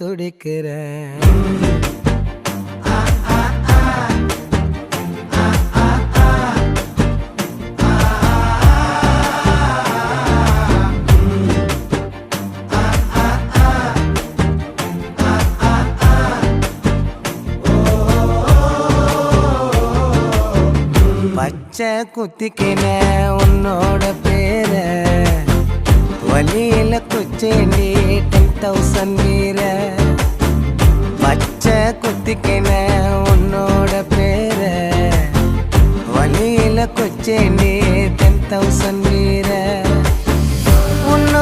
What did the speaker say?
துடிக்கிறேன். பச்சை குத்திக்கின உன்னோட பேர வலியில குச்சேண்டி 10,000 வீர. பச்சை குத்திக்கின உன்னோட பேர வலியில குச்சேண்டி 10,000 வீர.